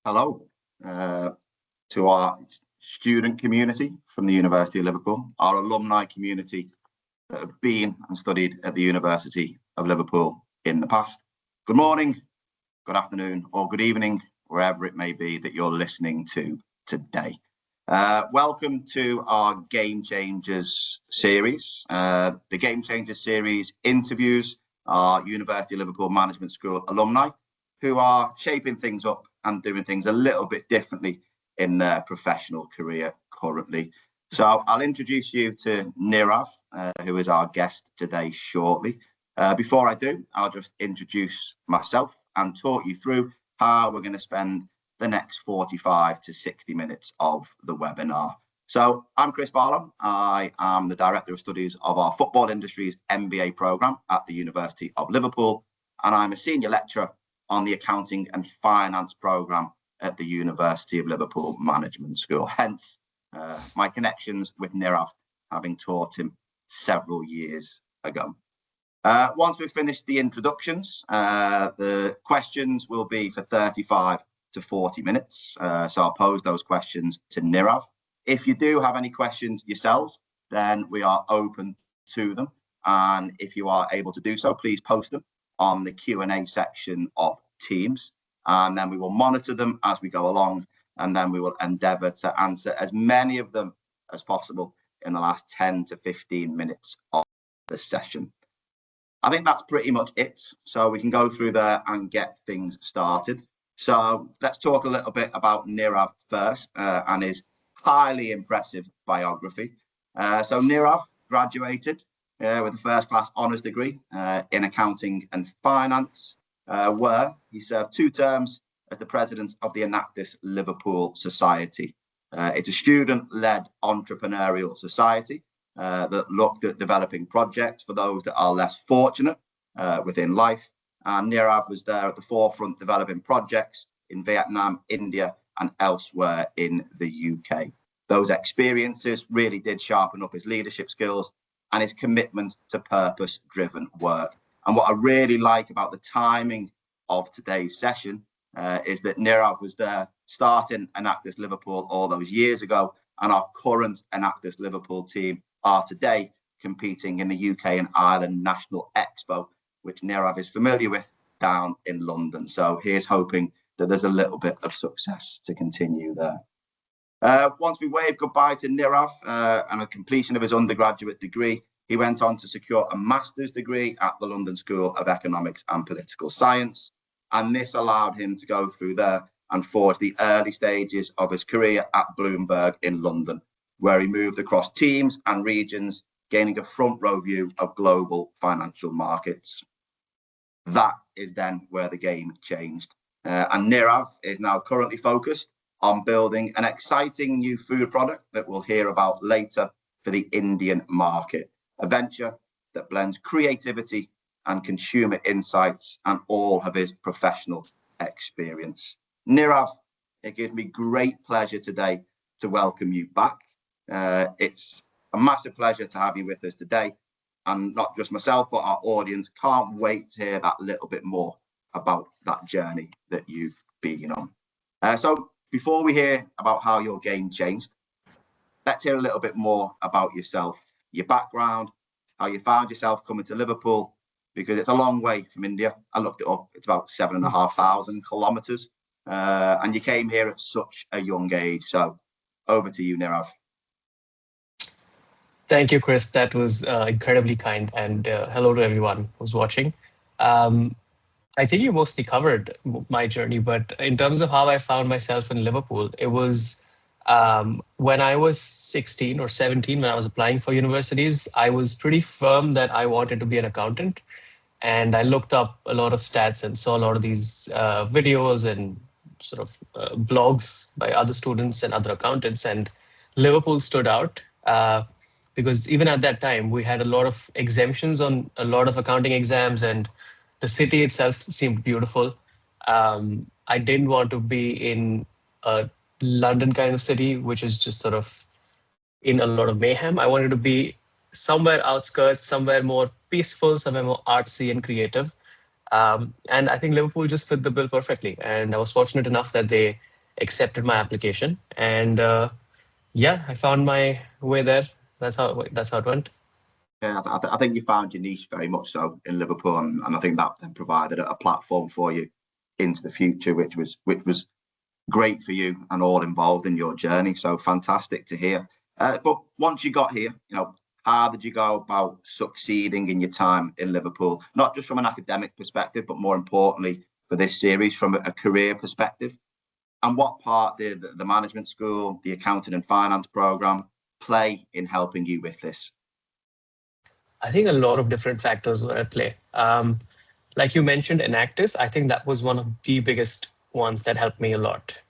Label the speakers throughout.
Speaker 1: Hello to our student community from the University of Liverpool, our alumni community that have been and studied at the University of Liverpool in the past. Good morning, good afternoon, or good evening, wherever it may be that you're listening to today. Welcome to our Game Changers series. The Game Changers series interviews our University of Liverpool Management School alumni who are shaping things up and doing things a little bit differently in their professional career currently. So I'll introduce you to Nirav, who is our guest today shortly. Before I do, I'll just introduce myself and talk you through how we're going to spend the next 45 to 60 minutes of the webinar. So I'm Chris Barlow. I am the Director of Studies of our Football Industries MBA programme at the University of Liverpool, and I'm a Senior Lecturer on the Accounting and Finance programme at the University of Liverpool Management School. Hence, my connections with Nirav, having taught him several years ago. Once we've finished the introductions, the questions will be for 35 to 40 minutes. So I'll pose those questions to Nirav. If you do have any questions yourselves, then we are open to them. And if you are able to do so, please post them on the Q&A section of Teams, and then we will monitor them as we go along, and then we will endeavour to answer as many of them as possible in the last 10 to 15 minutes of the session. I think that's pretty much it, so we can go through there and get things started. So let's talk a little bit about Nirav first and his highly impressive biography. So Nirav graduated with a first-class honours degree in accounting and finance, where he served 2 terms as the president of the Enactus Liverpool Society. It's a student-led entrepreneurial society that looked at developing projects for those that are less fortunate within life. And Nirav was there at the forefront developing projects in Vietnam, India, and elsewhere in the UK. Those experiences really did sharpen up his leadership skills and his commitment to purpose-driven work. And what I really like about the timing of today's session is that Nirav was there starting Enactus Liverpool all those years ago, and our current Enactus Liverpool team are today competing in the UK and Ireland National Expo, which Nirav is familiar with down in London. So here's hoping that there's a little bit of success to continue there. Once we wave goodbye to Nirav and the completion of his undergraduate degree, he went on to secure a master's degree at the London School of Economics and Political Science. And this allowed him to go through there and forge the early stages of his career at Bloomberg in London, where he moved across teams and regions, gaining a front row view of global financial markets. That is then where the game changed. And Nirav is now currently focused on building an exciting new food product that we'll hear about later for the Indian market, a venture that blends creativity and consumer insights and all of his professional experience. Nirav, it gives me great pleasure today to welcome you back. It's a massive pleasure to have you with us today, and not just myself, but our audience can't wait to hear that little bit more about that journey that you've been on. So before we hear about how your game changed, let's hear a little bit more about yourself, your background, how you found yourself coming to Liverpool, because it's a long way from India. I looked it up, it's about 7,500 kilometres, and you came here at such a young age. So over to you, Nirav.
Speaker 2: Thank you, Chris. That was incredibly kind, and hello to everyone who's watching. I think you mostly covered my journey, but in terms of how I found myself in Liverpool, it was when I was 16 or 17, when I was applying for universities, I was pretty firm that I wanted to be an accountant. And I looked up a lot of stats and saw a lot of these videos and sort of blogs by other students and other accountants. And Liverpool stood out because even at that time, we had a lot of exemptions on a lot of accounting exams, and the city itself seemed beautiful. I didn't want to be in a London kind of city, which is just sort of in a lot of mayhem. I wanted to be somewhere outskirts, somewhere more peaceful, somewhere more artsy and creative. And I think Liverpool just fit the bill perfectly. And I was fortunate enough that they accepted my application, and yeah, I found my way there. That's how it went.
Speaker 1: Yeah, I think you found your niche very much so in Liverpool, and I think that then provided a platform for you into the future, which was great for you and all involved in your journey. So fantastic to hear. But once you got here, how did you go about succeeding in your time in Liverpool? Not just from an academic perspective, but more importantly for this series, from a career perspective. And what part did the management school, the accounting and finance program play in helping you with this?
Speaker 2: I think a lot of different factors were at play. Like you mentioned, Enactus, I think that was one of the biggest ones that helped me a lot.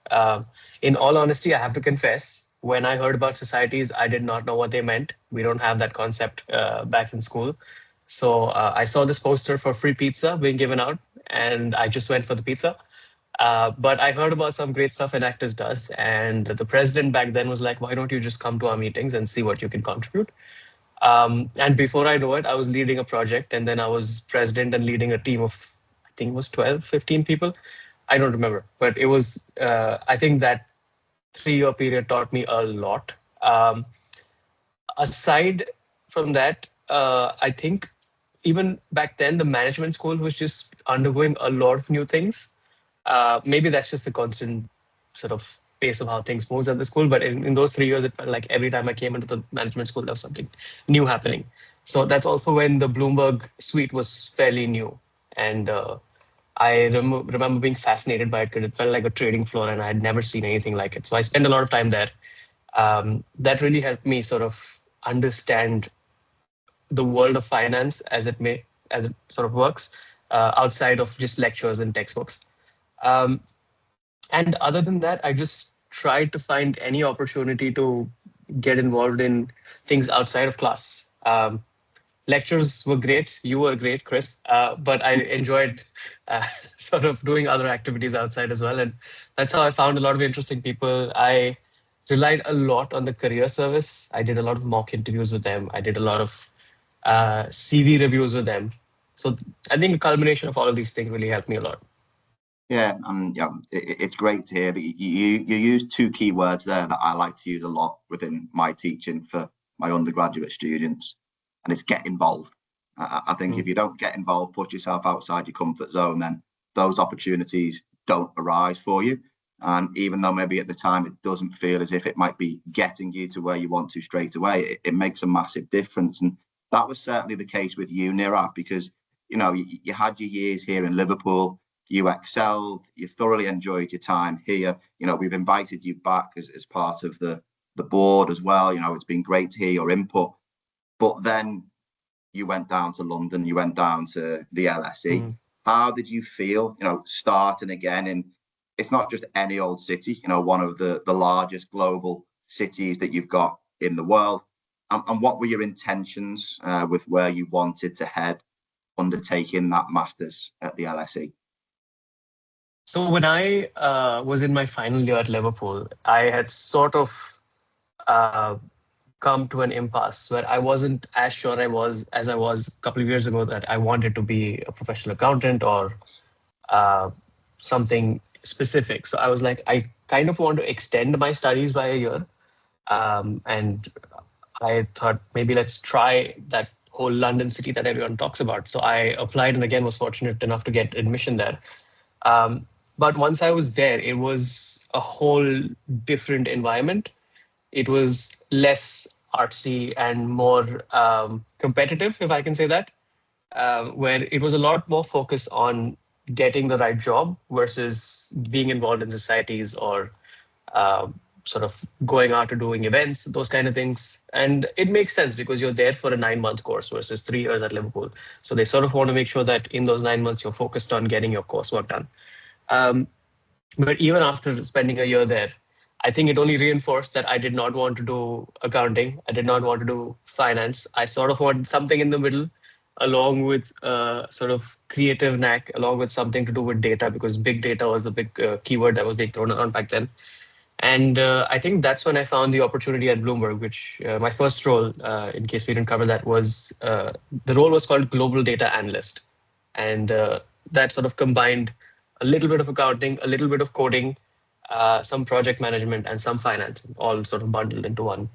Speaker 2: In all honesty, I have to confess, when I heard about societies, I did not know what they meant. We don't have that concept back in school. So I saw this poster for free pizza being given out, and I just went for the pizza. But I heard about some great stuff Enactus does, and the president back then was like, "Why don't you just come to our meetings and see what you can contribute?" And before I know it, I was leading a project, and then I was president and leading a team of, I think it was 12, 15 people. I don't remember, but it was, I think that 3 year period taught me a lot. Aside from that, I think even back then, the management school was just undergoing a lot of new things. Maybe that's just the constant sort of pace of how things moves at the school. But in those 3 years, it felt like every time I came into the management school, there was something new happening. So that's also when the Bloomberg suite was fairly new. And I remember being fascinated by it because it felt like a trading floor and I had never seen anything like it. So I spent a lot of time there. That really helped me sort of understand the world of finance as it sort of works outside of just lectures and textbooks. Um, and other than that, I just tried to find any opportunity to get involved in things outside of class. Lectures were great. You were great, Chris. But I enjoyed uh, sort of doing other activities outside as well. And that's how I found a lot of interesting people. I relied a lot on the career service. I did a lot of mock interviews with them. I did a lot of CV reviews with them. So I think a culmination of all of these things really helped me a lot.
Speaker 1: Yeah, and it's great to hear that you use two key words there that I like to use a lot within my teaching for my undergraduate students, and it's get involved. I think if you don't get involved, put yourself outside your comfort zone, then those opportunities don't arise for you. And even though maybe at the time it doesn't feel as if it might be getting you to where you want to straight away, it makes a massive difference. And that was certainly the case with you, Nirav, because you had your years here in Liverpool. You excelled, you thoroughly enjoyed your time here. We've invited you back as part of the board as well. It's been great to hear your input. But then you went down to London, you went down to the LSE.
Speaker 2: Mm.
Speaker 1: How did you feel, starting again in, it's not just any old city, one of the largest global cities that you've got in the world? And what were your intentions with where you wanted to head undertaking that master's at the LSE?
Speaker 2: So when I was in my final year at Liverpool, I had sort of uh, come to an impasse where I wasn't as sure I was a couple of years ago that I wanted to be a professional accountant or uh, something specific. So I was like, I kind of want to extend my studies by a year. And I thought maybe let's try that whole London city that everyone talks about. So I applied and again was fortunate enough to get admission there. But once I was there, it was a whole different environment. It was less artsy and more competitive, if I can say that, where it was a lot more focused on getting the right job versus being involved in societies or uh, sort of going out to doing events, those kind of things. And it makes sense because you're there for a 9 month course versus 3 years at Liverpool. So they sort of want to make sure that in those 9 months, you're focused on getting your coursework done. Um, but even after spending a year there, I think it only reinforced that I did not want to do accounting. I did not want to do finance. I sort of wanted something in the middle, along with sort of creative knack, along with something to do with data, because big data was the big keyword that was being thrown around back then. And I think that's when I found the opportunity at Bloomberg, which my first role, in case we didn't cover that, was the role was called Global Data Analyst. And that sort of combined a little bit of accounting, a little bit of coding, some project management, and some finance, all sort of bundled into one.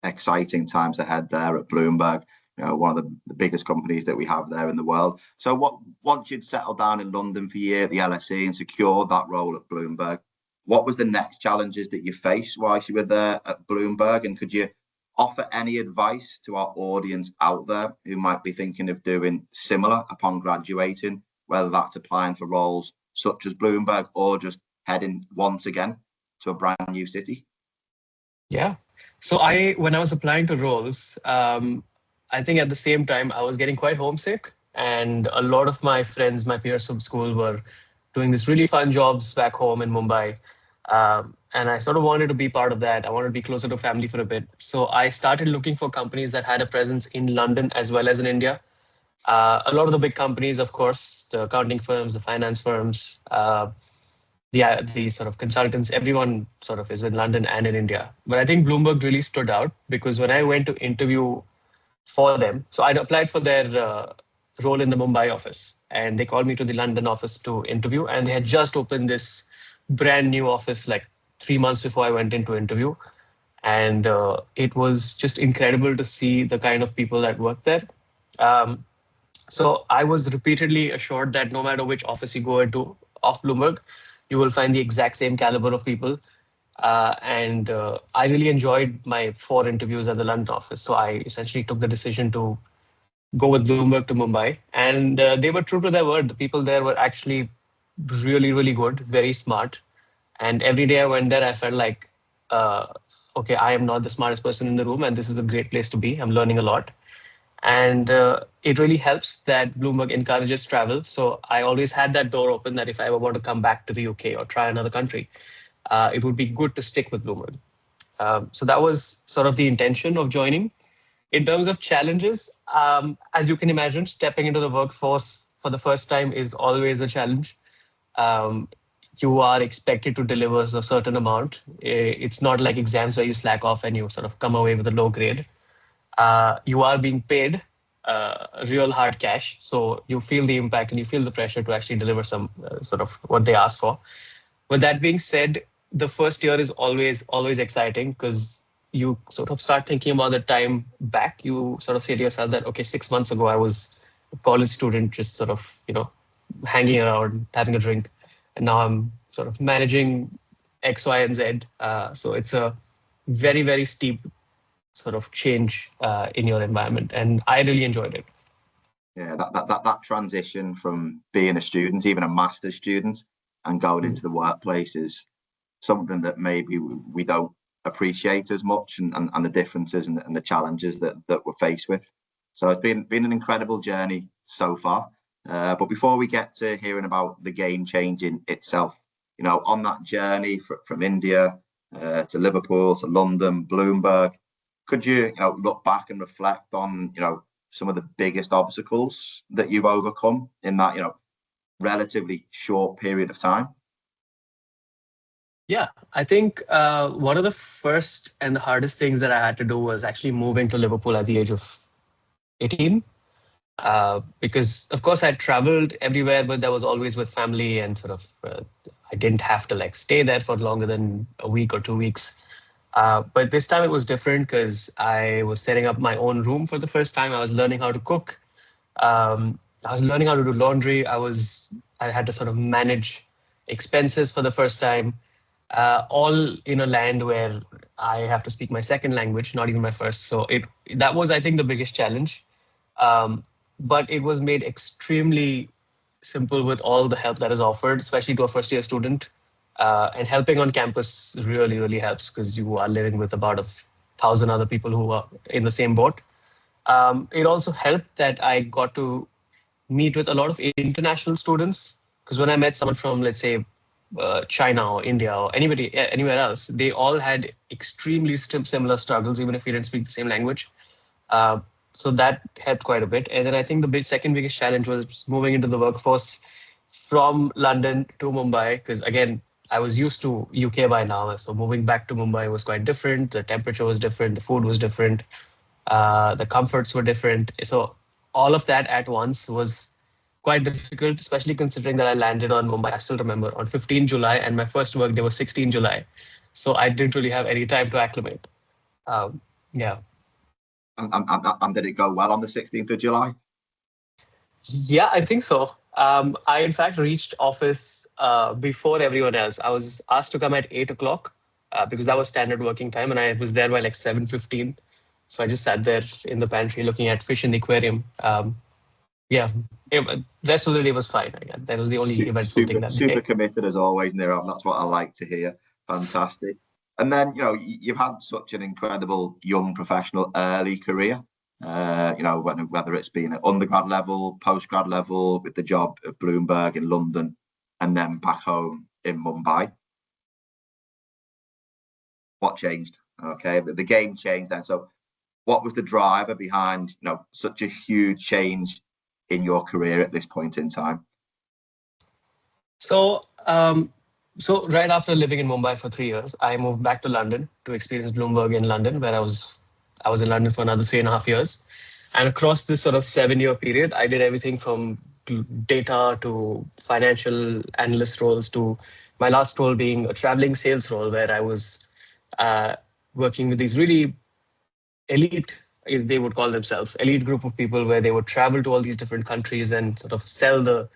Speaker 1: Exciting times ahead there at Bloomberg. One of the biggest companies that we have there in the world. So, once you'd settled down in London for a year at the LSE and secured that role at Bloomberg, what was the next challenges that you faced whilst you were there at Bloomberg? And could you offer any advice to our audience out there who might be thinking of doing similar upon graduating, whether that's applying for roles such as Bloomberg or just heading once again to a brand new city?
Speaker 2: Yeah. So when I was applying to roles, I think at the same time I was getting quite homesick, and a lot of my friends, my peers from school, were doing these really fun jobs back home in Mumbai, and I sort of wanted to be part of that. I wanted to be closer to family for a bit, so I started looking for companies that had a presence in London as well as in India. A lot of the big companies, of course, the accounting firms, the finance firms, the sort of consultants, everyone sort of is in London and in India. But I think Bloomberg really stood out because when I went to interview for them, so I'd applied for their role in the Mumbai office, and they called me to the London office to interview, and they had just opened this brand new office like 3 months before I went into interview. And it was just incredible to see the kind of people that work there. Um, so I was repeatedly assured that no matter which office you go into of Bloomberg, you will find the exact same caliber of people. And I really enjoyed my 4 interviews at the London office. So I essentially took the decision to go with Bloomberg to Mumbai. And they were true to their word. The people there were actually really, really good, very smart. And every day I went there, I felt like, uh, okay, I am not the smartest person in the room, and this is a great place to be. I'm learning a lot. And it really helps that Bloomberg encourages travel. So I always had that door open that if I ever want to come back to the UK or try another country, it would be good to stick with Bloomberg. So that was sort of the intention of joining. In terms of challenges, as you can imagine, stepping into the workforce for the first time is always a challenge. Um, you are expected to deliver a certain amount. It's not like exams where you slack off and you sort of come away with a low grade. You are being paid real hard cash. So you feel the impact and you feel the pressure to actually deliver some sort of what they ask for. With that being said, the first year is always exciting because you sort of start thinking about the time back. You sort of say to yourself that, okay, 6 months ago, I was a college student, just sort of, hanging around, having a drink. And now I'm sort of managing X, Y, and Z. So it's a very, very steep sort of change in your environment. And I really enjoyed it.
Speaker 1: Yeah, that transition from being a student, even a master's student, and going into the workplace is something that maybe we don't appreciate as much, and the differences and the challenges that we're faced with. So it's been an incredible journey so far. But before we get to hearing about the game changing itself, on that journey from India to Liverpool to London, Bloomberg, could you, look back and reflect on, some of the biggest obstacles that you've overcome in that, relatively short period of time?
Speaker 2: Yeah, I think one of the first and the hardest things that I had to do was actually moving to Liverpool at the age of 18. Because, of course, I traveled everywhere, but that was always with family, and sort of I didn't have to like stay there for longer than a week or 2 weeks. But this time it was different because I was setting up my own room for the first time. I was learning how to cook. I was learning how to do laundry. I had to sort of manage expenses for the first time, all in a land where I have to speak my second language, not even my first. So that was, I think, the biggest challenge. Um, but it was made extremely simple with all the help that is offered, especially to a first year student. And helping on campus really, really helps because you are living with about 1,000 other people who are in the same boat. It also helped that I got to meet with a lot of international students because when I met someone from, let's say, China or India or anywhere else, they all had extremely similar struggles, even if we didn't speak the same language. Uh, so that helped quite a bit. And then I think the second biggest challenge was moving into the workforce from London to Mumbai, because again, I was used to UK by now. So moving back to Mumbai was quite different. The temperature was different. The food was different. The comforts were different. So all of that at once was quite difficult, especially considering that I landed on Mumbai. I still remember on 15 July, and my first work day was 16 July, so I didn't really have any time to acclimate. Um, yeah.
Speaker 1: And did it go well on the 16th of July?
Speaker 2: Yeah, I think so. I in fact reached office before everyone else. I was asked to come at 8 o'clock because that was standard working time, and I was there by like 7:15. So I just sat there in the pantry looking at fish in the aquarium. Yeah, rest of the day was fine. I guess that was the only eventful thing that
Speaker 1: Super
Speaker 2: day.
Speaker 1: committed as always, Nirav. That's what I like to hear. Fantastic. And then, you've had such an incredible young professional early career. Whether it's been at undergrad level, postgrad level, with the job at Bloomberg in London, and then back home in Mumbai. What changed? Okay, the game changed then. So, what was the driver behind such a huge change in your career at this point in time?
Speaker 2: So, so right after living in Mumbai for 3 years, I moved back to London to experience Bloomberg in London, where I was in London for another 3.5 years. And across this sort of 7 year period, I did everything from data to financial analyst roles to my last role being a traveling sales role, where I was uh, working with these really elite, they would call themselves elite group of people, where they would travel to all these different countries and sort of sell the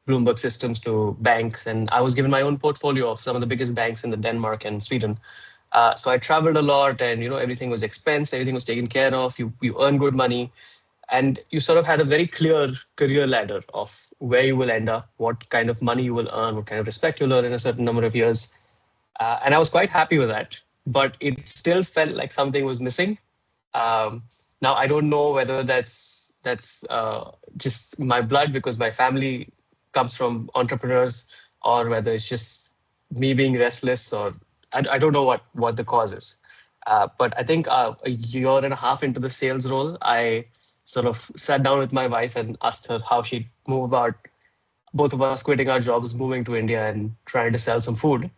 Speaker 2: Bloomberg systems to banks. And I was given my own portfolio of some of the biggest banks in the Denmark and Sweden. So I traveled a lot, and everything was expensed, everything was taken care of. You earn good money, and you sort of had a very clear career ladder of where you will end up, what kind of money you will earn, what kind of respect you'll earn in a certain number of years. And I was quite happy with that, but it still felt like something was missing. Um, Now I don't know whether that's just my blood because my family comes from entrepreneurs, or whether it's just me being restless, or I don't know what the cause is. But I think a year and a half into the sales role, I sort of sat down with my wife and asked her how she'd move about both of us quitting our jobs, moving to India, and trying to sell some food.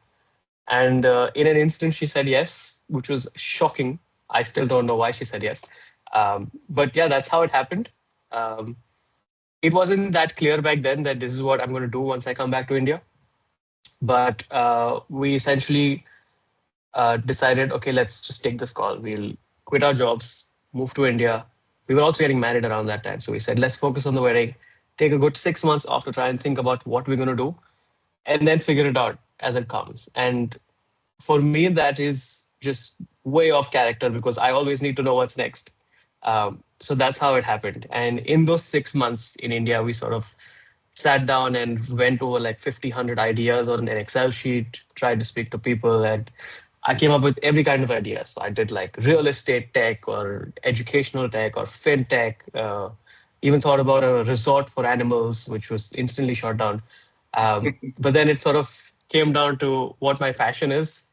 Speaker 2: And in an instant, she said yes, which was shocking. I still don't know why she said yes. But yeah, that's how it happened. Um, it wasn't that clear back then that this is what I'm going to do once I come back to India. But we essentially decided, okay, let's just take this call. We'll quit our jobs, move to India. We were also getting married around that time. So we said, let's focus on the wedding, take a good 6 months off to try and think about what we're going to do, and then figure it out as it comes. And for me, that is just way off character because I always need to know what's next. So that's how it happened. And in those 6 months in India, we sort of sat down and went over like 50, 100 ideas on an Excel sheet, tried to speak to people, and I came up with every kind of idea. So I did like real estate tech or educational tech or fintech. Even thought about a resort for animals, which was instantly shot down. But then it sort of came down to what my passion is.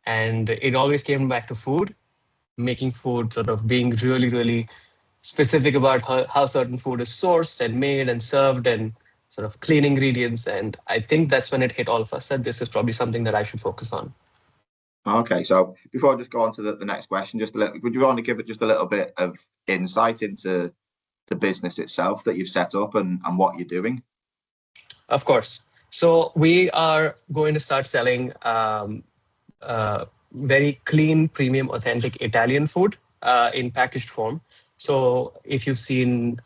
Speaker 2: And it always came back to food, making food, sort of being really, really specific about how certain food is sourced and made and served, and sort of clean ingredients. And I think that's when it hit all of us that this is probably something that I should focus on.
Speaker 1: Okay, so before I just go on to the next question, would you want to give it just a little bit of insight into the business itself that you've set up and what you're doing?
Speaker 2: Of course. So we are going to start selling very clean, premium, authentic Italian food in packaged form. So if you've seen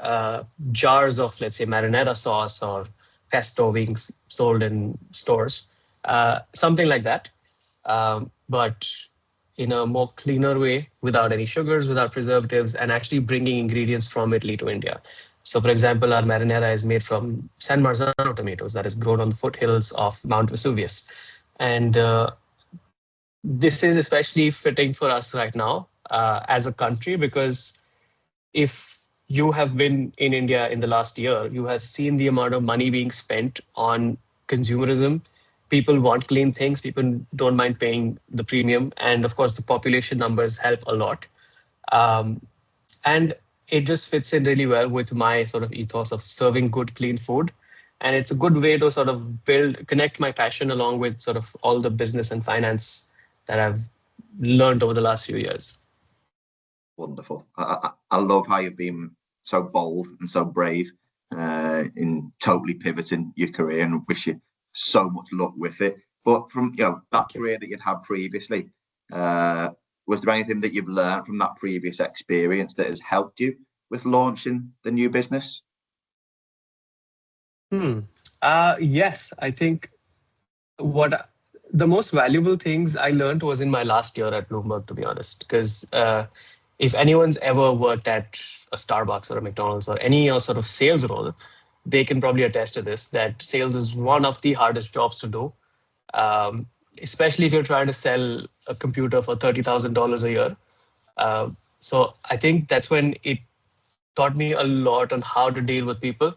Speaker 2: jars of, let's say, marinara sauce or pesto being sold in stores, something like that, but in a more cleaner way, without any sugars, without preservatives, and actually bringing ingredients from Italy to India. So, for example, our marinara is made from San Marzano tomatoes that is grown on the foothills of Mount Vesuvius. And this is especially fitting for us right now as a country, because if you have been in India in the last year, you have seen the amount of money being spent on consumerism. People want clean things, people don't mind paying the premium. And of course, the population numbers help a lot. Um, and it just fits in really well with my sort of ethos of serving good, clean food. And it's a good way to sort of connect my passion along with sort of all the business and finance that I've learned over the last few years.
Speaker 1: Wonderful. I love how you've been so bold and so brave in totally pivoting your career, and wish you so much luck with it. But from that career that you'd had previously, was there anything that you've learned from that previous experience that has helped you with launching the new business?
Speaker 2: Yes, I think what the most valuable things I learned was in my last year at Bloomberg, to be honest. Because if anyone's ever worked at a Starbucks or a McDonald's or any sort of sales role, they can probably attest to this, that sales is one of the hardest jobs to do, um, especially if you're trying to sell a computer for $30,000 a year. So I think that's when it taught me a lot on how to deal with people.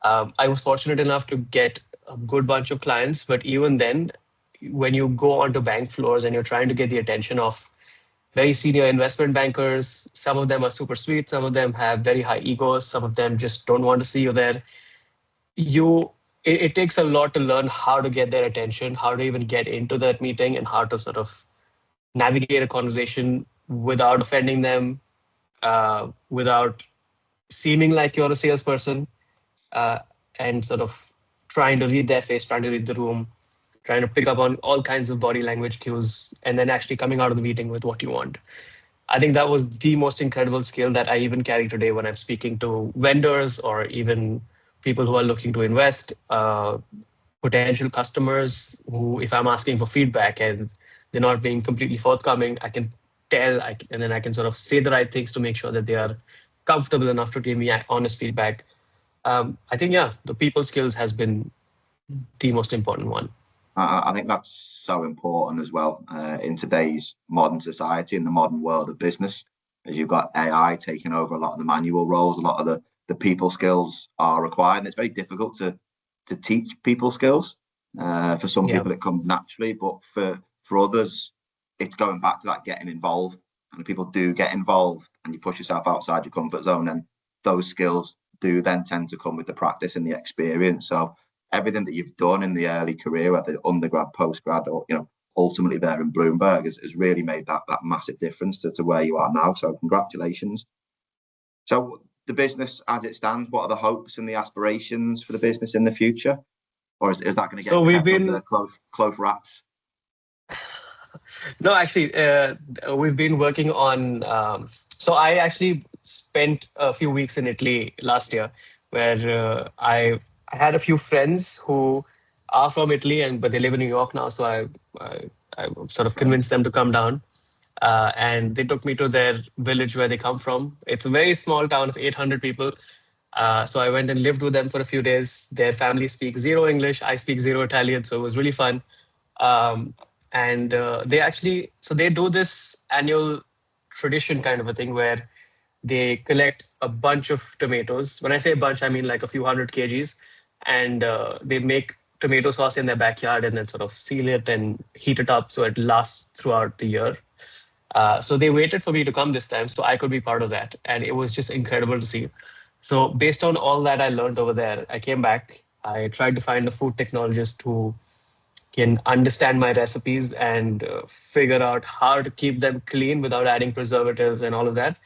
Speaker 2: I was fortunate enough to get a good bunch of clients, but even then, when you go onto bank floors and you're trying to get the attention of very senior investment bankers, some of them are super sweet, some of them have very high egos, some of them just don't want to see you there. You it takes a lot to learn how to get their attention, how to even get into that meeting, and how to sort of navigate a conversation without offending them, without seeming like you're a salesperson, uh, and sort of trying to read their face, trying to read the room, trying to pick up on all kinds of body language cues, and then actually coming out of the meeting with what you want. I think that was the most incredible skill that I even carry today when I'm speaking to vendors or even people who are looking to invest, potential customers who, if I'm asking for feedback and they're not being completely forthcoming, I can tell, and then I can sort of say the right things to make sure that they are comfortable enough to give me honest feedback. I think, yeah, the people skills has been the most important one.
Speaker 1: I think that's so important as well in today's modern society, in the modern world of business, as you've got AI taking over a lot of the manual roles, a lot of the people skills are required. And it's very difficult to teach people skills. For some
Speaker 2: Yeah.
Speaker 1: people, it comes naturally, but for others, it's going back to that getting involved. And if people do get involved and you push yourself outside your comfort zone, then those skills do then tend to come with the practice and the experience. So everything that you've done in the early career, whether undergrad, postgrad, or ultimately there in Bloomberg, has really made that massive difference to where you are now. So congratulations. So the business as it stands, what are the hopes and the aspirations for the business in the future? Or is that going to get
Speaker 2: So we've
Speaker 1: kept under
Speaker 2: been
Speaker 1: close wraps?
Speaker 2: No, actually, we've been working on. So I actually spent a few weeks in Italy last year, where I had a few friends who are from Italy, and but they live in New York now. So I sort of
Speaker 1: Right.
Speaker 2: convinced them to come down, and they took me to their village where they come from. It's a very small town of 800 people. So I went and lived with them for a few days. Their family speaks zero English. I speak zero Italian, so it was really fun. Um, and they actually, so they do this annual tradition kind of a thing where they collect a bunch of tomatoes. When I say a bunch, I mean like a few hundred kgs, and they make tomato sauce in their backyard and then sort of seal it and heat it up so it lasts throughout the year. So they waited for me to come this time so I could be part of that. And it was just incredible to see. So based on all that I learned over there, I came back. I tried to find a food technologist who can understand my recipes and figure out how to keep them clean without adding preservatives and all of that.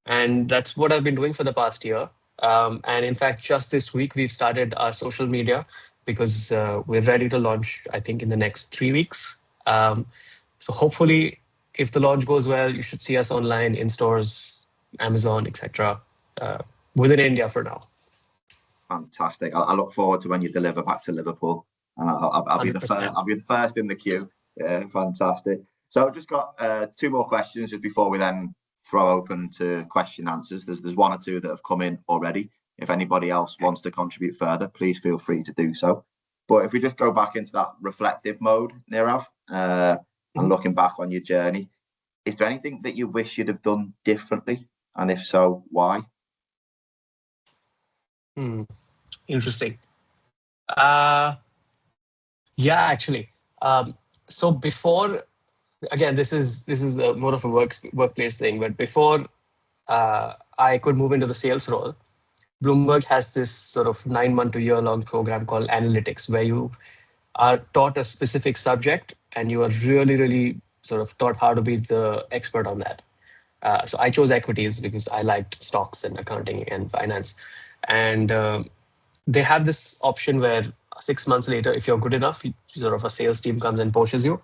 Speaker 2: And that's what I've been doing for the past year. And in fact, just this week, we've started our social media because we're ready to launch, I think, in the next 3 weeks. So hopefully, if the launch goes well, you should see us online in stores, Amazon, etc. Uh, within India for now.
Speaker 1: Fantastic. I look forward to when you deliver back to Liverpool, and I'll be the first.
Speaker 2: 100%.
Speaker 1: I'll be the first in the queue. Yeah, fantastic. So I've just got two more questions just before we then throw open to question answers. There's one or two that have come in already. If anybody else wants to contribute further, please feel free to do so. But if we just go back into that reflective mode, Nirav, and
Speaker 2: Mhm.
Speaker 1: looking back on your journey, is there anything that you wish you'd have done differently? And if so, why?
Speaker 2: Hmm. Interesting. Uh, yeah, actually. Um, so before, again, this is more of a workplace thing, but before I could move into the sales role, Bloomberg has this sort of 9 month to year long program called analytics, where you are taught a specific subject and you are really, really sort of taught how to be the expert on that. So I chose equities because I liked stocks and accounting and finance. And they have this option where 6 months later, if you're good enough, sort of a sales team comes and poaches you,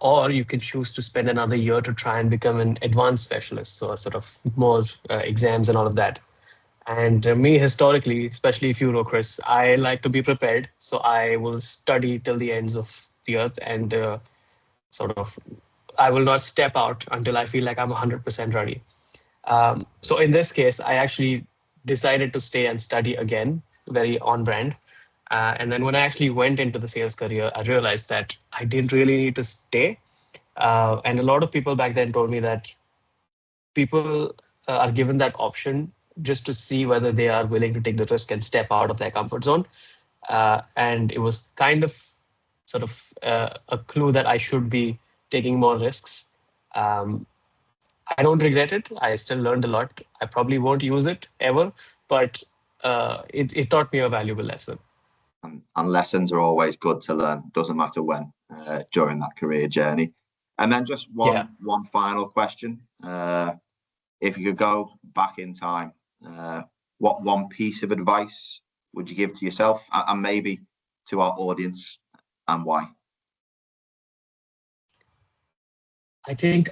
Speaker 2: or you can choose to spend another year to try and become an advanced specialist, so sort of more exams and all of that. And me, historically, especially if you know, Chris, I like to be prepared. So I will study till the ends of the earth, and sort of I will not step out until I feel like I'm 100% ready. So in this case, I actually decided to stay and study again, very on brand. And then when I actually went into the sales career, I realized that I didn't really need to stay. And a lot of people back then told me that people are given that option just to see whether they are willing to take the risk and step out of their comfort zone. And it was kind of sort of a clue that I should be taking more risks. Um, I don't regret it. I still learned a lot. I probably won't use it ever, but it taught me a valuable lesson.
Speaker 1: And lessons are always good to learn, doesn't matter when, during that career journey. And then just
Speaker 2: Yeah.
Speaker 1: one final question. If you could go back in time, what one piece of advice would you give to yourself and maybe to our audience, and why?
Speaker 2: I think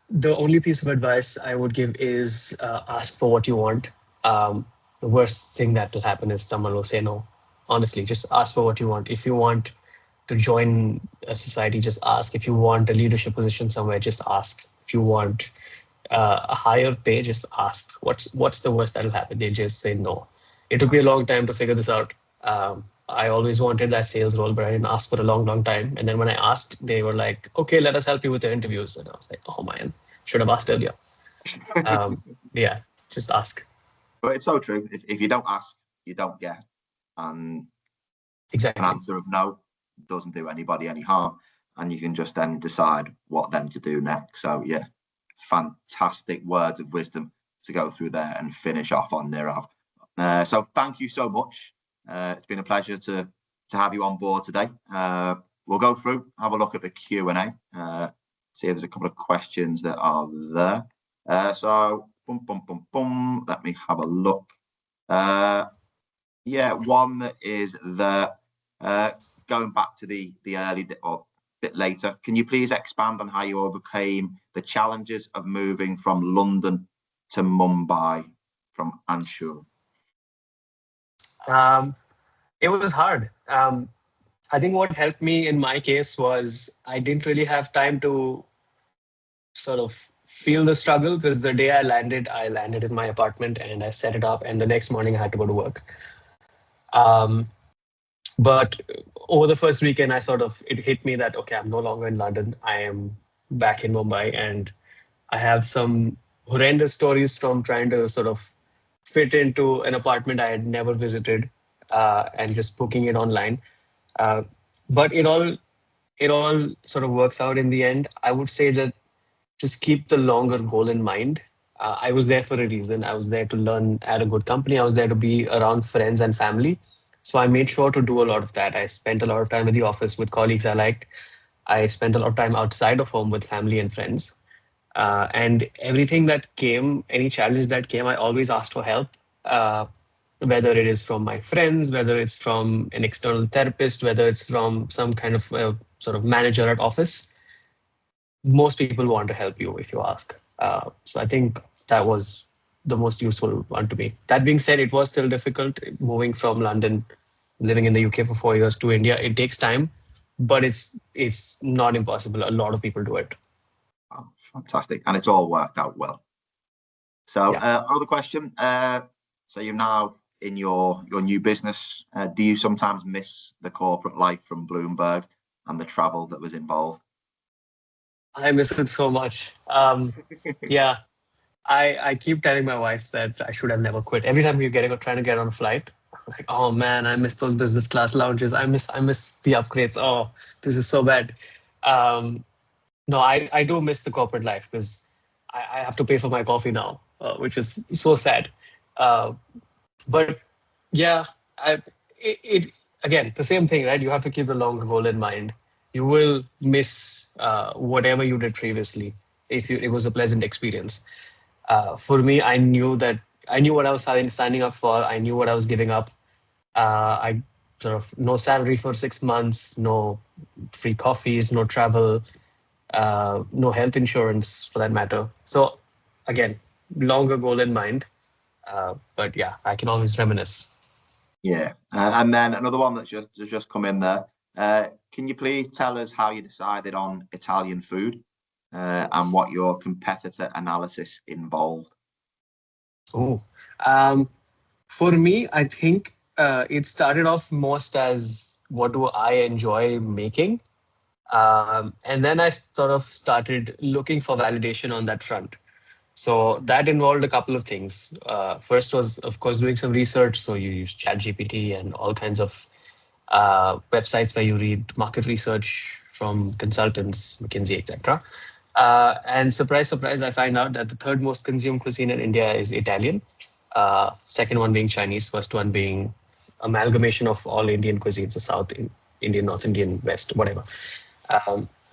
Speaker 2: the only piece of advice I would give is ask for what you want. The worst thing that will happen is someone will say no. Honestly, just ask for what you want. If you want to join a society, just ask. If you want a leadership position somewhere, just ask. If you want a higher pay, just ask. What's the worst that'll happen? They just say no. It took me a long time to figure this out. I always wanted that sales role, but I didn't ask for a long, long time. And then when I asked, they were like, "Okay, let us help you with the interviews." And I was like, "Oh man, should have asked earlier." Um, yeah, just ask.
Speaker 1: But it's so true. If you don't ask, you don't get. And an
Speaker 2: Exactly.
Speaker 1: answer of no doesn't do anybody any harm. And you can just then decide what then to do next. So, yeah, fantastic words of wisdom to go through there and finish off on, Nirav. So thank you so much. It's been a pleasure to have you on board today. We'll go through, have a look at the Q&A, see if there's a couple of questions that are there. So, boom, boom, boom, boom. Let me have a look. Yeah, one that is the going back to the early or bit later. Can you please expand on how you overcame the challenges of moving from London to Mumbai from Anshul?
Speaker 2: Um, it was hard. I think what helped me in my case was I didn't really have time to sort of feel the struggle because the day I landed in my apartment and I set it up, and the next morning I had to go to work. Um, but over the first weekend, it hit me that okay, I'm no longer in London. I am back in Mumbai, and I have some horrendous stories from trying to sort of fit into an apartment I had never visited, and just booking it online. Uh, but it all sort of works out in the end. I would say that just keep the longer goal in mind. I was there for a reason. I was there to learn at a good company. I was there to be around friends and family. So I made sure to do a lot of that. I spent a lot of time at the office with colleagues I liked. I spent a lot of time outside of home with family and friends. And everything that came, any challenge that came, I always asked for help. Whether it is from my friends, whether it's from an external therapist, whether it's from some kind of sort of manager at office, most people want to help you if you ask. So I think that was the most useful one to me. That being said, it was still difficult moving from London, living in the UK for 4 years to India. It takes time, but it's not impossible. A lot of people do it.
Speaker 1: Oh, fantastic. And it's all worked out well. So
Speaker 2: Yeah.
Speaker 1: another question. So you're now in your new business. Do you sometimes miss the corporate life from Bloomberg and the travel that was involved?
Speaker 2: I miss it so much. Yeah, I keep telling my wife that I should have never quit. Every time we're trying to get on a flight, I'm like, oh man, I miss those business class lounges. I miss the upgrades. Oh, this is so bad. Um, no, I do miss the corporate life because I have to pay for my coffee now, which is so sad. Uh, but yeah, it again the same thing, right? You have to keep the longer goal in mind. You will miss whatever you did previously if it was a pleasant experience. For me, I knew that I knew what I was signing up for. I knew what I was giving up. I sort of no salary for 6 months, no free coffees, no travel, no health insurance for that matter. So again, longer goal in mind. But yeah, I can always reminisce.
Speaker 1: Yeah. And then another one that's just come in there. Can you please tell us how you decided on Italian food and what your competitor analysis involved?
Speaker 2: Oh, um, for me, I think it started off most as what do I enjoy making. And then I sort of started looking for validation on that front. So that involved a couple of things. First was, of course, doing some research. So you use ChatGPT and all kinds of websites where you read market research from consultants, McKinsey, etc. And surprise, surprise, I find out that the third most consumed cuisine in India is Italian. Second one being Chinese, first one being amalgamation of all Indian cuisines, the South Indian, North Indian, West, whatever.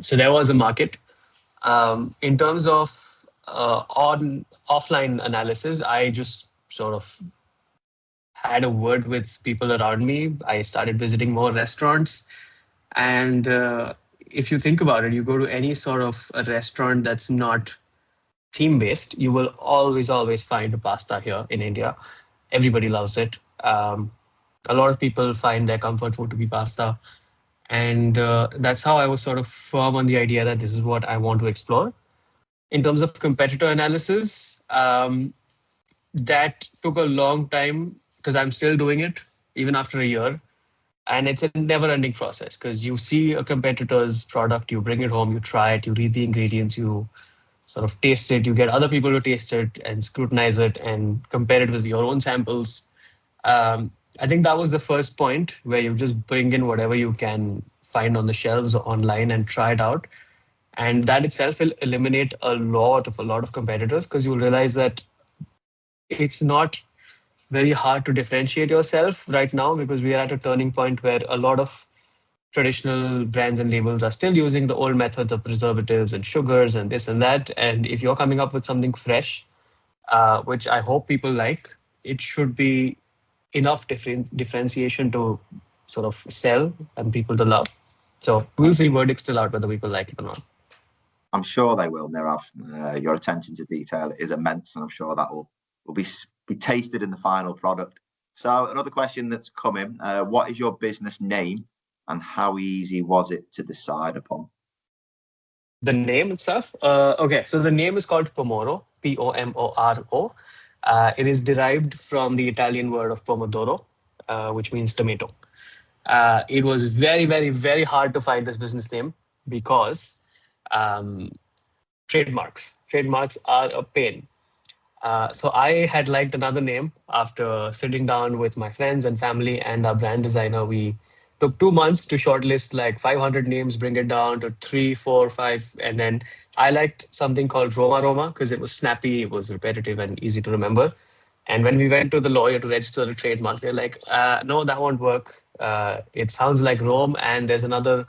Speaker 2: So there was a market. In terms of on offline analysis, I just sort of had a word with people around me. I started visiting more restaurants, and if you think about it, you go to any sort of a restaurant that's not theme based, you will always find a pasta here in India. Everybody loves it. A lot of people find their comfort food to be pasta, and that's how I was sort of firm on the idea that this is what I want to explore. In terms of competitor analysis, that took a long time because I'm still doing it even after a year. And it's a never ending process because you see a competitor's product, you bring it home, you try it, you read the ingredients, you sort of taste it, you get other people to taste it and scrutinize it and compare it with your own samples. I think that was the first point where you just bring in whatever you can find on the shelves or online and try it out. And that itself will eliminate a lot of competitors because you'll realize that it's not very hard to differentiate yourself right now because we are at a turning point where a lot of traditional brands and labels are still using the old methods of preservatives and sugars and this and that. And if you're coming up with something fresh, which I hope people like, it should be enough differentiation to sort of sell and people to love. So we'll see verdicts still out whether people like it or not.
Speaker 1: I'm sure they will, Nirav. Your attention to detail is immense, and I'm sure that will be tasted in the final product. So another question that's come in, what is your business name and how easy was it to decide upon?
Speaker 2: The name itself, okay, so the name is called Pomoro, Pomoro. It is derived from the Italian word of pomodoro, which means tomato. It was very hard to find this business name because um, trademarks are a pain. So I had liked another name after sitting down with my friends and family and our brand designer. We took 2 months to shortlist like 500 names, bring it down to three, four, five. And then I liked something called Roma Roma because it was snappy, it was repetitive and easy to remember. And when we went to the lawyer to register the trademark, they're like, no, that won't work. It sounds like Rome. And there's another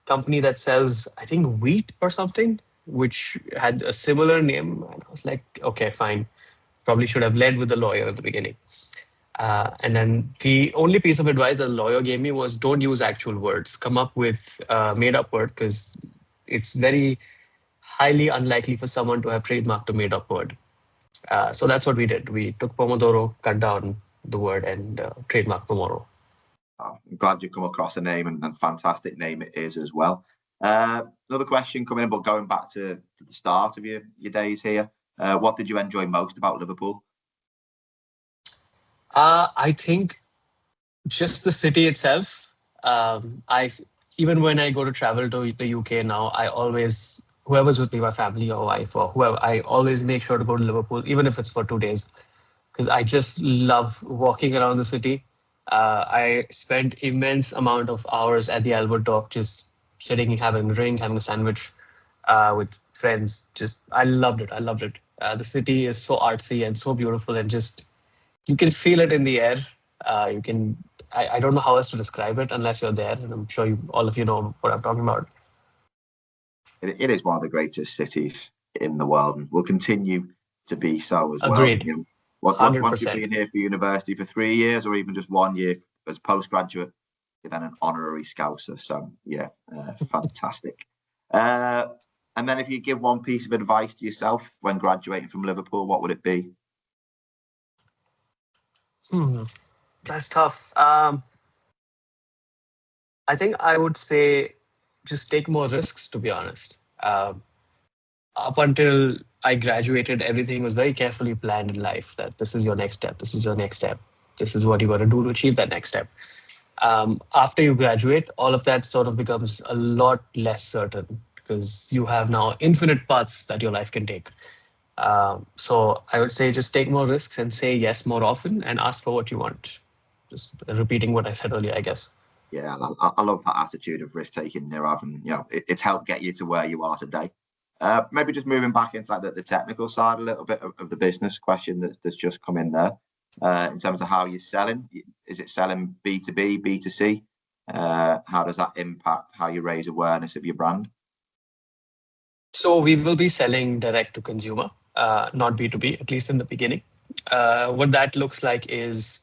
Speaker 2: company that sells, I think, wheat or something, which had a similar name. And I was like, okay, fine. Probably should have led with the lawyer at the beginning. And then the only piece of advice that the lawyer gave me was don't use actual words. Come up with a made up word because it's very highly unlikely for someone to have trademarked a made up word. So that's what we did. We took Pomodoro, cut down the word, and trademarked Pomodoro.
Speaker 1: Oh, I'm glad you come across a name and fantastic name it is as well. Another question coming in, but going back to the start of your days here, what did you enjoy most about Liverpool?
Speaker 2: I think just the city itself. I even when I go to travel to the UK now, I always whoever's with me, my family or wife or whoever, I always make sure to go to Liverpool, even if it's for 2 days, because I just love walking around the city. I spent immense amount of hours at the Albert Dock, just sitting, having a drink, having a sandwich with friends. Just I loved it. I loved it. The city is so artsy and so beautiful, and just you can feel it in the air. You can. I don't know how else to describe it unless you're there, and I'm sure all of you know what I'm talking about.
Speaker 1: It is one of the greatest cities in the world and will continue to be so as well.
Speaker 2: Agreed.
Speaker 1: You know, Once you've
Speaker 2: 100%.
Speaker 1: been here for university for 3 years, or even just 1 year as postgraduate, you're then an honorary Scouser. So yeah, fantastic. And then if you give one piece of advice to yourself when graduating from Liverpool, what would it be?
Speaker 2: That's tough. I think I would say just take more risks, to be honest. Up until I graduated, everything was very carefully planned in life that this is your next step, this is your next step, this is what you got to do to achieve that next step. After you graduate, all of that sort of becomes a lot less certain because you have now infinite paths that your life can take. So I would say just take more risks and say yes more often and ask for what you want. Just repeating what I said earlier, I guess.
Speaker 1: Yeah, I love that attitude of risk taking, Nirav, and it's helped get you to where you are today. Maybe just moving back into like the technical side a little bit of the business question that's just come in there. In terms of how you're selling, is it selling B2B, B2C? How does that impact how you raise awareness of your brand?
Speaker 2: So we will be selling direct to consumer, not B2B, at least in the beginning. What that looks like is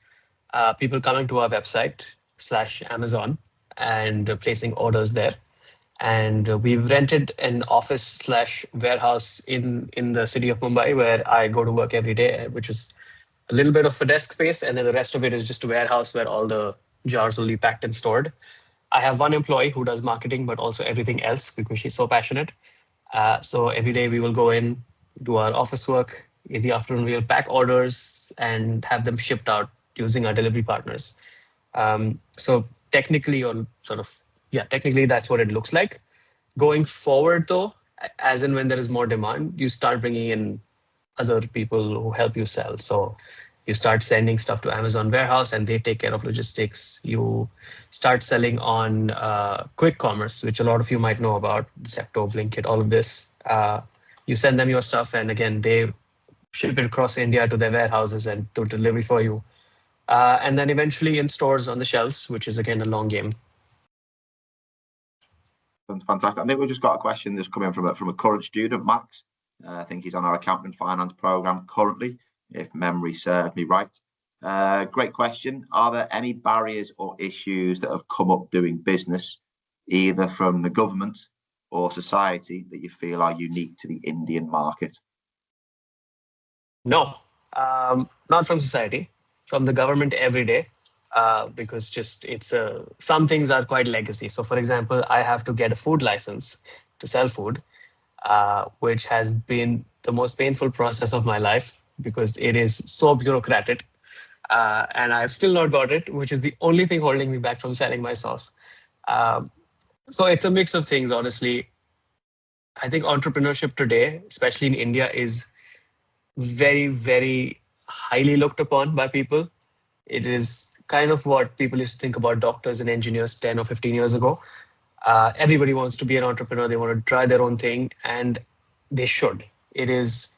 Speaker 2: people coming to our website slash Amazon and placing orders there. And we've rented an office slash warehouse in the city of Mumbai where I go to work every day, which is a little bit of a desk space, and then the rest of it is just a warehouse where all the jars will be packed and stored. I have one employee who does marketing, but also everything else because she's so passionate. So every day we will go in, do our office work. In the afternoon, we'll pack orders and have them shipped out using our delivery partners. So technically, on sort of, yeah, technically that's what it looks like. Going forward, though, as and when there is more demand, you start bringing in other people who help you sell. So you start sending stuff to Amazon warehouse and they take care of logistics. You start selling on quick commerce, which a lot of you might know about, Zepto, Blinkit, all of this. You send them your stuff and again, they ship it across India to their warehouses and do delivery for you. And then eventually in stores on the shelves, which is again a long game.
Speaker 1: Fantastic. I think we just got a question that's coming from a current student, Max. I think he's on our accounting finance program currently, if memory serves me right. Great question. Are there any barriers or issues that have come up doing business, either from the government or society, that you feel are unique to the Indian market?
Speaker 2: No, not from society, from the government every day, because just some things are quite legacy. So, for example, I have to get a food license to sell food, which has been the most painful process of my life because it is so bureaucratic. And I've still not got it, which is the only thing holding me back from selling my sauce. Um, so it's a mix of things, honestly. I think entrepreneurship today, especially in India, is very, very highly looked upon by people. It is kind of what people used to think about doctors and engineers 10 or 15 years ago. Everybody wants to be an entrepreneur. They want to try their own thing, and they should. It is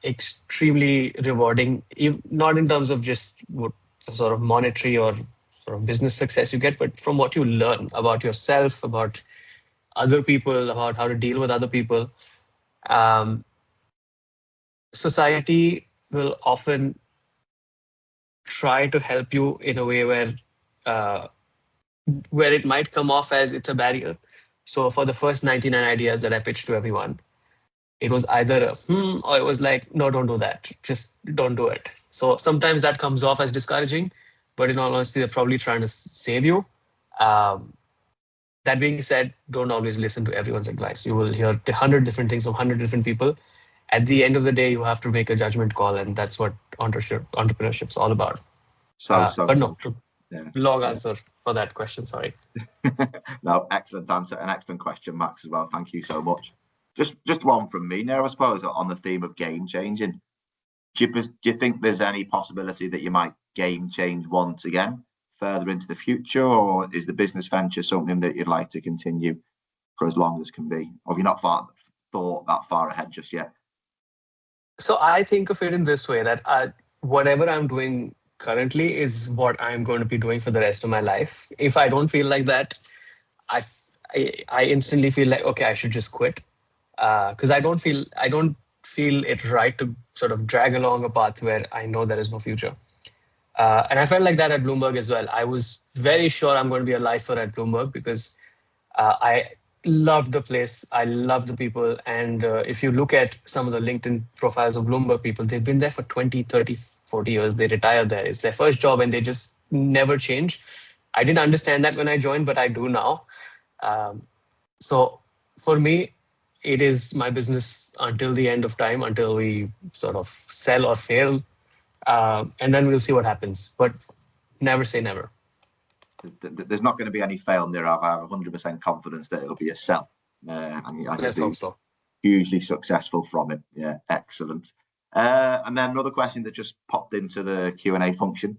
Speaker 2: extremely rewarding, not in terms of just what sort of monetary or sort of business success you get, but from what you learn about yourself, about other people, about how to deal with other people. Um, Society will often try to help you in a way uh, where it might come off as it's a barrier. So for the first 99 ideas that I pitched to everyone, it was either a or it was like, no, don't do that. Just don't do it. So sometimes that comes off as discouraging, but in all honesty, they're probably trying to save you. Um, that being said, don't always listen to everyone's advice. You will hear 100 different things from 100 different people. At the end of the day, you have to make a judgment call, and that's what entrepreneurship is all about. But no,
Speaker 1: Yeah,
Speaker 2: long
Speaker 1: yeah.
Speaker 2: answer for that question. Sorry.
Speaker 1: No, excellent answer, an excellent question, Max, as well. Thank you so much. Just one from me now, I suppose, on the theme of game changing. Do you think there's any possibility that you might game change once again further into the future, or is the business venture something that you'd like to continue for as long as can be? Or have you not thought that far ahead just yet?
Speaker 2: So I think of it in this way that whatever I'm doing currently is what I'm going to be doing for the rest of my life. If I don't feel like that, I instantly feel like, okay, I should just quit because I don't feel it right to sort of drag along a path where I know there is no future. And I felt like that at Bloomberg as well. I was very sure I'm going to be a lifer at Bloomberg because I loved the place. I love the people. And if you look at some of the LinkedIn profiles of Bloomberg people, they've been there for 20, 30, 40 years. They retired there. It's their first job and they just never change. I didn't understand that when I joined, but I do now. Um, so for me, it is my business until the end of time, until we sort of sell or fail. And then we'll see what happens. But never say never.
Speaker 1: There's not going to be any fail there. I have 100% confidence that it'll be a sell. And
Speaker 2: Let's hope so.
Speaker 1: Hugely successful from it. Yeah, excellent. And then another question that just popped into the Q&A function.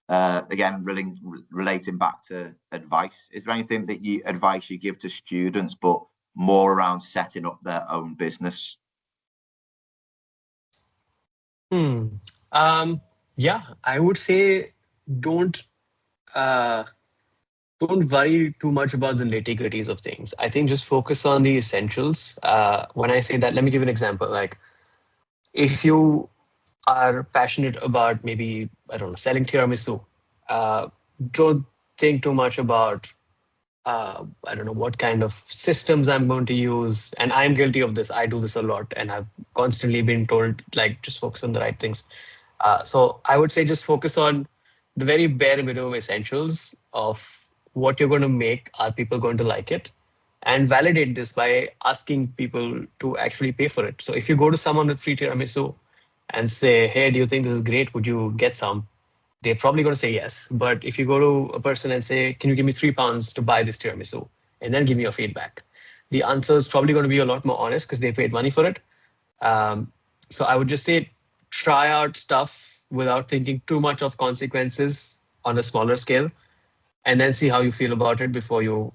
Speaker 1: Again, relating back to advice. Is there anything that advice you give to students, but more around setting up their own business?
Speaker 2: Yeah, I would say don't worry too much about the nitty-gritties of things. I think just focus on the essentials. When I say that, let me give you an example. Like if you are passionate about maybe, I don't know, selling tiramisu, don't think too much about I don't know what kind of systems I'm going to use. And I'm guilty of this. I do this a lot and I've constantly been told like just focus on the right things. So I would say just focus on the very bare minimum essentials of what you're going to make. Are people going to like it? And validate this by asking people to actually pay for it. So if you go to someone with free tiramisu and say, hey, do you think this is great? Would you get some? They're probably going to say yes. But if you go to a person and say, can you give me £3 to buy this tiramisu? And then give me your feedback. The answer is probably going to be a lot more honest because they paid money for it. So I would just say, try out stuff without thinking too much of consequences on a smaller scale, and then see how you feel about it before you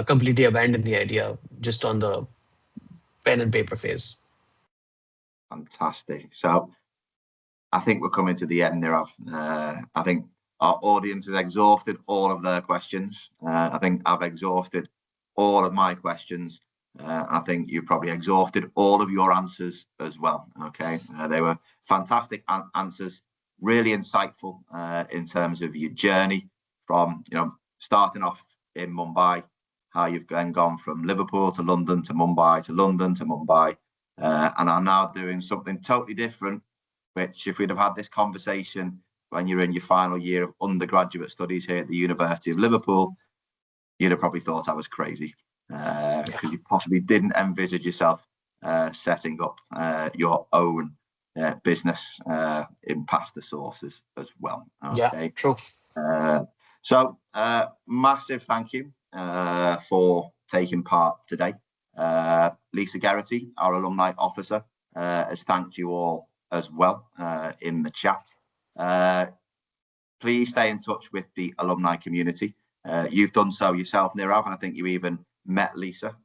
Speaker 2: completely abandon the idea just on the pen and paper phase.
Speaker 1: Fantastic. So I think we're coming to the end, Nirav. I think our audience has exhausted all of their questions. I think I've exhausted all of my questions. I think you've probably exhausted all of your answers as well. Okay, they were fantastic answers, really insightful in terms of your journey from starting off in Mumbai, how you've then gone from Liverpool to London to Mumbai to London to Mumbai, and are now doing something totally different. Which, if we'd have had this conversation when you're in your final year of undergraduate studies here at the University of Liverpool, you'd have probably thought I was crazy because you possibly didn't envisage yourself setting up your own business in pasta sauces as well. Okay.
Speaker 2: Yeah, true.
Speaker 1: So massive thank you for taking part today. Lisa Geraghty, our alumni officer, has thanked you all as well in the chat. Please stay in touch with the alumni community. You've done so yourself, Nirav, and I think you even met Lisa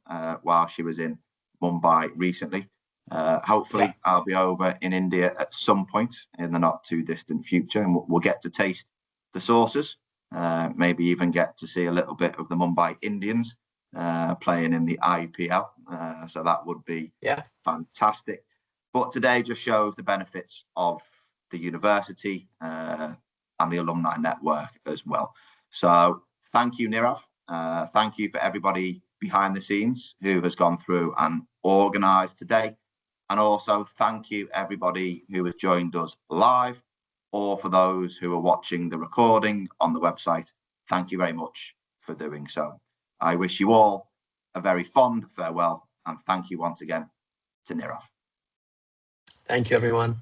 Speaker 1: while she was in Mumbai recently. Hopefully, I'll be over in India at some point in the not too distant future, and we'll get to taste the sauces. Maybe even get to see a little bit of the Mumbai Indians playing in the IPL. So that would be fantastic. But today just shows the benefits of the university and the alumni network as well. So thank you, Nirav. Thank you for everybody behind the scenes who has gone through and organised today. And also thank you everybody who has joined us live, or for those who are watching the recording on the website. Thank you very much for doing so. I wish you all a very fond farewell, and thank you once again to Nirav.
Speaker 2: Thank you, everyone.